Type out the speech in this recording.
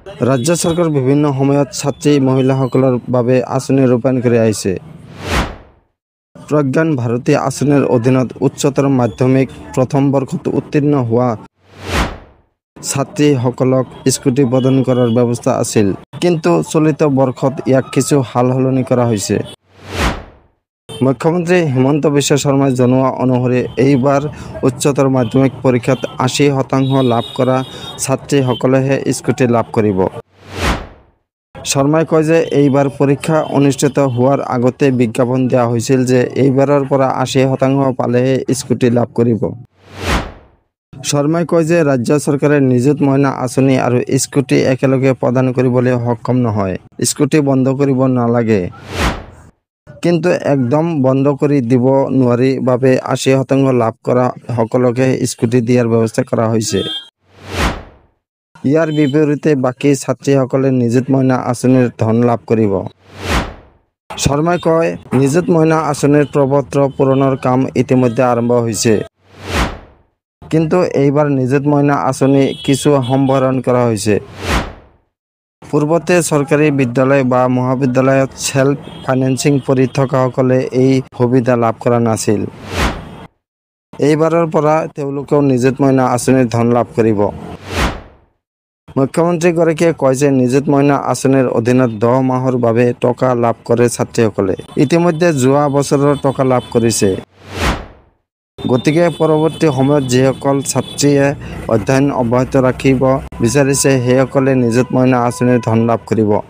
ৰাজ্য চৰকাৰ বিভিন্ন সময়ত ছাত্ৰী মহিলাসকলৰ বাবে আঁচনি ৰূপায়ণ কৰি আহিছে। প্ৰজ্ঞান ভাৰতী আঁচনিৰ অধীনত উচ্চতৰ মাধ্যমিক প্ৰথম বৰ্ষত উত্তীৰ্ণ হোৱা ছাত্ৰীসকলক স্কুটি প্ৰদান কৰাৰ ব্যৱস্থা আছিল। কিন্তু চলিত বৰ্ষত ইয়াক কিছু সালসলনি কৰা হৈছে। মুখ্যমন্ত্ৰী হিমন্ত বিশ্ব শৰ্মাই জনোৱা অনুসৰি এইবাৰ উচ্চতৰ মাধ্যমিক পৰীক্ষাত ৮০% লাভ কৰা ছাত্ৰীসকলেহে স্কুটি লাভ কৰিব। শৰ্মাই কয় যে এইবাৰ পৰীক্ষা অনুষ্ঠিত হোৱাৰ আগতে বিজ্ঞাপন দিয়া হৈছিল যে এইবাৰৰ পৰা ৮০% পালেহে স্কুটি লাভ কৰিব। শৰ্মাই কয় যে ৰাজ্য চৰকাৰে নিযুত মইনা আঁচনি আৰু স্কুটি একেলগে প্ৰদান কৰিবলৈ সক্ষম নহয়। স্কুটি বন্ধ কৰিব নালাগে, কিন্তু একদম বন্ধ কৰি দিব নোৱাৰি বাবে ৮০% লাভ কৰা সকলকে স্কুটি দিয়াৰ ব্যৱস্থা কৰা হৈছে। ইয়াৰ বিপৰীতে বাকী ছাত্ৰীসকলে নিযুত মইনা আঁচনিৰ ধন লাভ কৰিব। শৰ্মাই কয়, নিযুত মইনা আঁচনিৰ প্ৰপত্ৰ পূৰণৰ কাম ইতিমধ্যে আৰম্ভ হৈছে। কিন্তু এইবাৰ নিযুত মইনা আঁচনি কিছু সম্প্ৰসাৰণ কৰা হৈছে। পূৰ্বতে চৰকাৰী বিদ্যালয় বা মহাবিদ্যালয়ত ছেল্ফ ফাইনেন্সিং পঢ়ি থকাসকলে এই সুবিধা লাভ কৰা নাছিল। এইবাৰৰ পৰা তেওঁলোকেও নিযুত মইনা আঁচনিৰ ধন লাভ কৰিব। মুখ্যমন্ত্ৰীগৰাকীয়ে কয় যে নিযুত মইনা আঁচনিৰ অধীনত ১০ মাহৰ বাবে টকা লাভ কৰে ছাত্ৰীসকলে। ইতিমধ্যে যোৱা বছৰৰ টকা লাভ কৰিছে। গতিকে পৰৱৰ্তী সময়ত যিসকল ছাত্ৰীয়ে অধ্যয়ন অব্যাহত ৰাখিব বিচাৰিছে সেইসকলে নিযুত মইনা আঁচনিৰ ধন লাভ কৰিব।